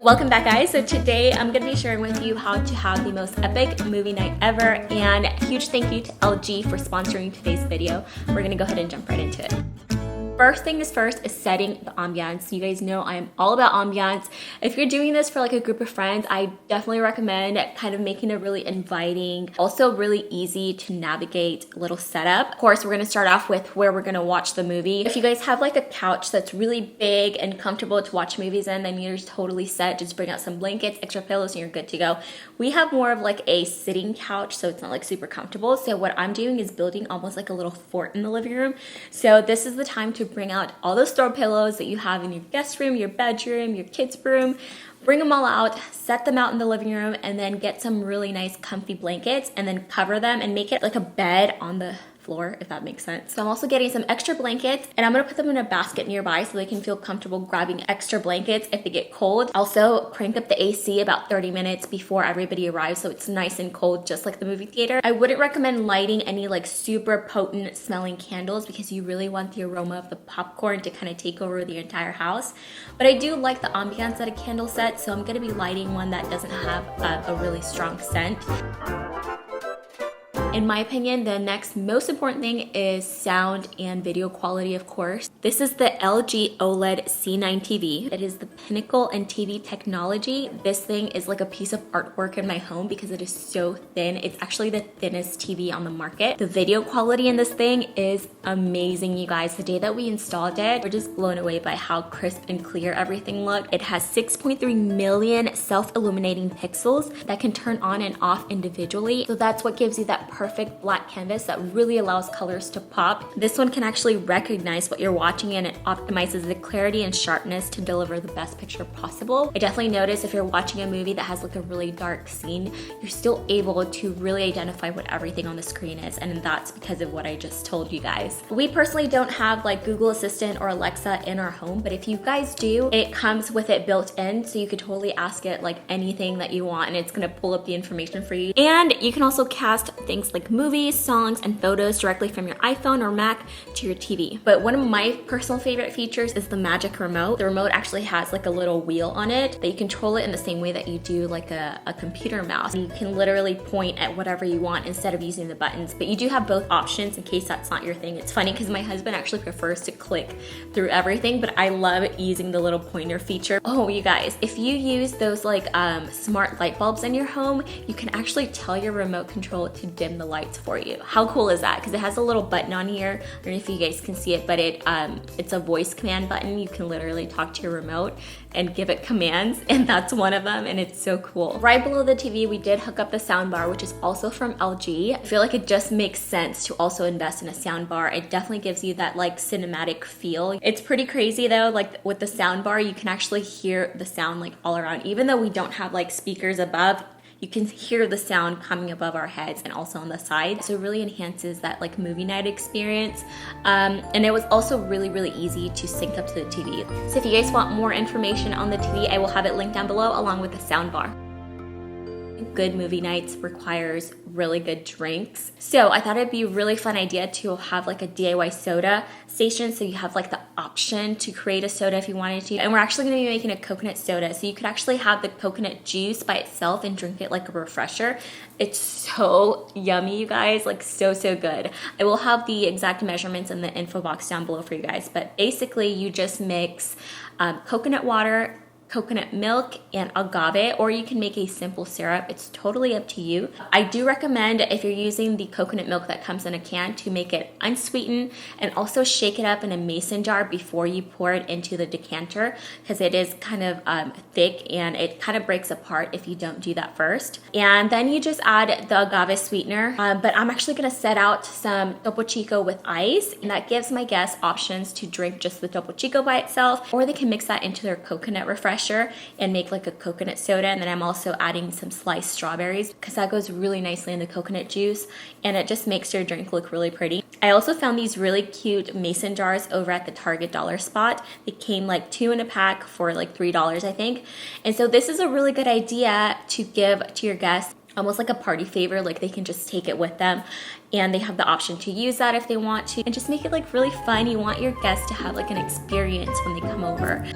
Welcome back, guys. So today I'm going to be sharing with you how to have the most epic movie night ever, and huge thank you to LG for sponsoring today's video. We're going to go ahead and jump right into it. First thing is first is setting the ambiance. You guys know I'm all about ambiance. If you're doing this for like a group of friends, I definitely recommend kind of making a really inviting, also really easy to navigate little setup. Of course, we're gonna start off with where we're gonna watch the movie. If you guys have like a couch that's really big and comfortable to watch movies in, then you're totally set. Just bring out some blankets, extra pillows, and you're good to go. We have more of like a sitting couch, so it's not like super comfortable. So what I'm doing is building almost like a little fort in the living room. So this is the time to bring out all those throw pillows that you have in your guest room, your bedroom, your kids' room. Bring them all out, set them out in the living room, and then get some really nice comfy blankets and then cover them and make it like a bed on the floor, if that makes sense. So I'm also getting some extra blankets, and I'm gonna put them in a basket nearby so they can feel comfortable grabbing extra blankets if they get cold. Also, crank up the AC about 30 minutes before everybody arrives so it's nice and cold, just like the movie theater. I wouldn't recommend lighting any like super potent smelling candles because you really want the aroma of the popcorn to kind of take over the entire house. But I do like the ambiance at a candle set, so I'm gonna be lighting one that doesn't have a really strong scent. In my opinion, the next most important thing is sound and video quality, of course. This is the LG OLED C9 TV. It is the pinnacle in TV technology. This thing is like a piece of artwork in my home because it is so thin. It's actually the thinnest TV on the market. The video quality in this thing is amazing, you guys. The day that we installed it, we're just blown away by how crisp and clear everything looked. It has 6.3 million self-illuminating pixels that can turn on and off individually. So that's what gives you that perfect black canvas that really allows colors to pop. This one can actually recognize what you're watching and it optimizes the clarity and sharpness to deliver the best picture possible. I definitely notice if you're watching a movie that has like a really dark scene, you're still able to really identify what everything on the screen is, and that's because of what I just told you guys. We personally don't have like Google Assistant or Alexa in our home, but if you guys do, it comes with it built in, so you could totally ask it like anything that you want and it's gonna pull up the information for you. And you can also cast things like movies, songs, and photos directly from your iPhone or Mac to your TV. But one of my personal favorite features is the magic remote. The remote actually has like a little wheel on it that you control it in the same way that you do like a computer mouse. You can literally point at whatever you want instead of using the buttons, but you do have both options in case that's not your thing. It's funny because my husband actually prefers to click through everything, but I love using the little pointer feature. Oh, you guys, if you use those like smart light bulbs in your home, you can actually tell your remote control to dim the lights for you. How cool is that? Because it has a little button on here. I don't know if you guys can see it, but it's a voice command button. You can literally talk to your remote and give it commands, and that's one of them, and it's so cool. Right below the TV, we did hook up the sound bar, which is also from LG. I feel like it just makes sense to also invest in a sound bar. It definitely gives you that like cinematic feel. It's pretty crazy though, like with the sound bar, you can actually hear the sound like all around. Even though we don't have like speakers above, you can hear the sound coming above our heads and also on the side. So it really enhances that like movie night experience. And it was also really, really easy to sync up to the TV. So if you guys want more information on the TV, I will have it linked down below along with the sound bar. Good movie nights requires really good drinks. So I thought it'd be a really fun idea to have like a DIY soda station, so you have like the option to create a soda if you wanted to. And we're actually gonna be making a coconut soda, so you could actually have the coconut juice by itself and drink it like a refresher. It's so yummy, you guys, like so good. I will have the exact measurements in the info box down below for you guys, but basically you just mix coconut water, coconut milk, and agave, or you can make a simple syrup. It's totally up to you. I do recommend, if you're using the coconut milk that comes in a can, to make it unsweetened and also shake it up in a mason jar before you pour it into the decanter, because it is kind of thick and it kind of breaks apart if you don't do that first. And then you just add the agave sweetener, but I'm actually gonna set out some Topo Chico with ice, and that gives my guests options to drink just the Topo Chico by itself, or they can mix that into their coconut refresher and make like a coconut soda. And then I'm also adding some sliced strawberries because that goes really nicely in the coconut juice, and it just makes your drink look really pretty. I also found these really cute mason jars over at the Target dollar spot. They came like 2 in a pack for like $3, I think. And so this is a really good idea to give to your guests, almost like a party favor. Like they can just take it with them, and they have the option to use that if they want to, and just make it like really fun. You want your guests to have like an experience when they come over.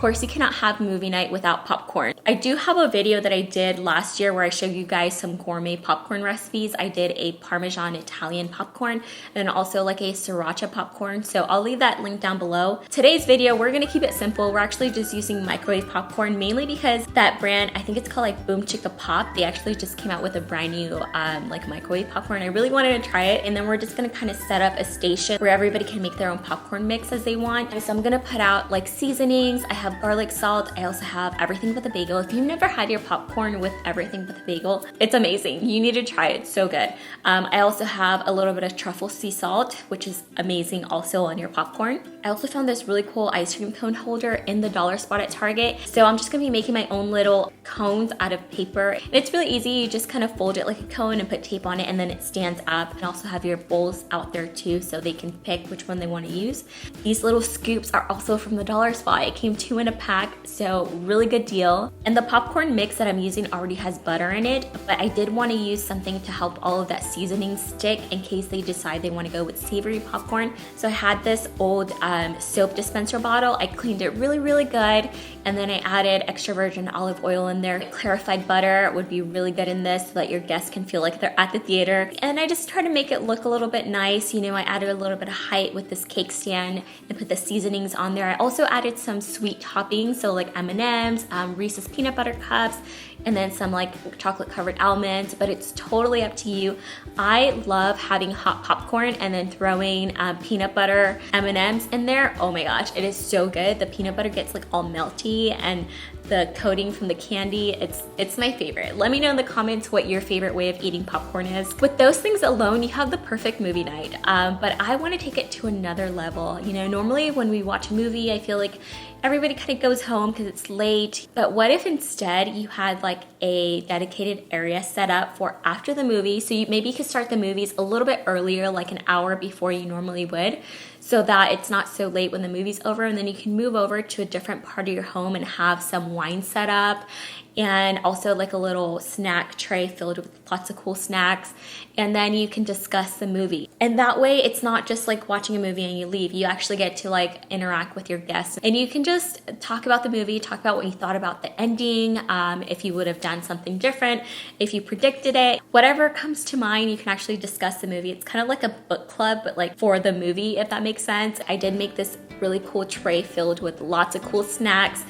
course, you cannot have movie night without popcorn. I do have a video that I did last year where I showed you guys some gourmet popcorn recipes. I did a Parmesan Italian popcorn and also like a sriracha popcorn. So I'll leave that link down below. Today's video, we're gonna keep it simple. We're actually just using microwave popcorn, mainly because that brand, I think it's called like Boom Chicka Pop. They actually just came out with a brand new like microwave popcorn. I really wanted to try it. And then we're just gonna kind of set up a station where everybody can make their own popcorn mix as they want. And so I'm gonna put out like seasonings. I have garlic salt. I also have everything but the bagel. If you've never had your popcorn with everything but the bagel, it's amazing. You need to try it. It's so good. I also have a little bit of truffle sea salt, which is amazing also on your popcorn. I also found this really cool ice cream cone holder in the dollar spot at Target. So I'm just gonna be making my own little cones out of paper. And it's really easy. You just kind of fold it like a cone and put tape on it, and then it stands up. And also have your bowls out there too, so they can pick which one they want to use. These little scoops are also from the dollar spot. It came 2 in a pack, so really good deal. And the popcorn mix that I'm using already has butter in it, but I did want to use something to help all of that seasoning stick in case they decide they want to go with savory popcorn. So I had this old soap dispenser bottle. I cleaned it really good, and then I added extra virgin olive oil in there. Clarified butter would be really good in this so that your guests can feel like they're at the theater. And I just try to make it look a little bit nice. You know, I added a little bit of height with this cake stand and put the seasonings on there. I also added some sweet toppings, so like M&Ms, Reese's peanut butter cups, and then some like chocolate covered almonds, but it's totally up to you. I love having hot popcorn and then throwing peanut butter M&Ms in there. Oh my gosh, it is so good. The peanut butter gets like all melty and the coating from the candy, it's my favorite. Let me know in the comments what your favorite way of eating popcorn is. With those things alone, you have the perfect movie night. But I want to take it to another level. You know, normally when we watch a movie, I feel like everybody kind of goes home because it's late. But what if instead you had like a dedicated area set up for after the movie? So you maybe could start the movies a little bit earlier, like an hour before you normally would, so that it's not so late when the movie's over, and then you can move over to a different part of your home and have some wine set up and also like a little snack tray filled with lots of cool snacks, and then you can discuss the movie. And that way it's not just like watching a movie and you leave. You actually get to like interact with your guests, and you can just talk about the movie, talk about what you thought about the ending, if you would have done something different, if you predicted it, whatever comes to mind. You can actually discuss the movie. It's kind of like a book club, but like for the movie, if that makes sense. I did make this really cool tray filled with lots of cool snacks.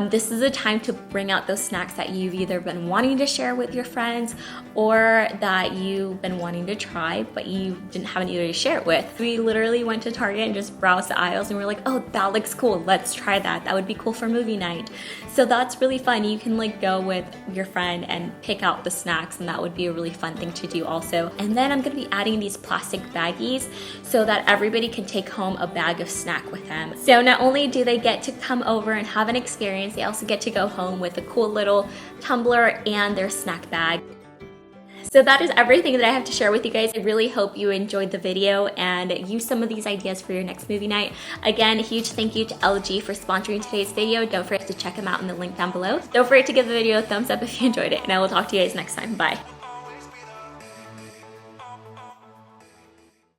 This is a time to bring out those snacks that you've either been wanting to share with your friends or that you've been wanting to try, but you didn't have anybody to share it with. We literally went to Target and just browsed the aisles and we're like, oh, that looks cool. Let's try that. That would be cool for movie night. So that's really fun. You can like go with your friend and pick out the snacks, and that would be a really fun thing to do also. And then I'm gonna be adding these plastic baggies so that everybody can take home a bag of snack with them. So not only do they get to come over and have an experience, they also get to go home with a cool little tumbler and their snack bag. So that is everything that I have to share with you guys. I really hope you enjoyed the video and use some of these ideas for your next movie night. Again, a huge thank you to LG for sponsoring today's video. Don't forget to check them out in the link down below. Don't forget to give the video a thumbs up if you enjoyed it, and I will talk to you guys next time. Bye.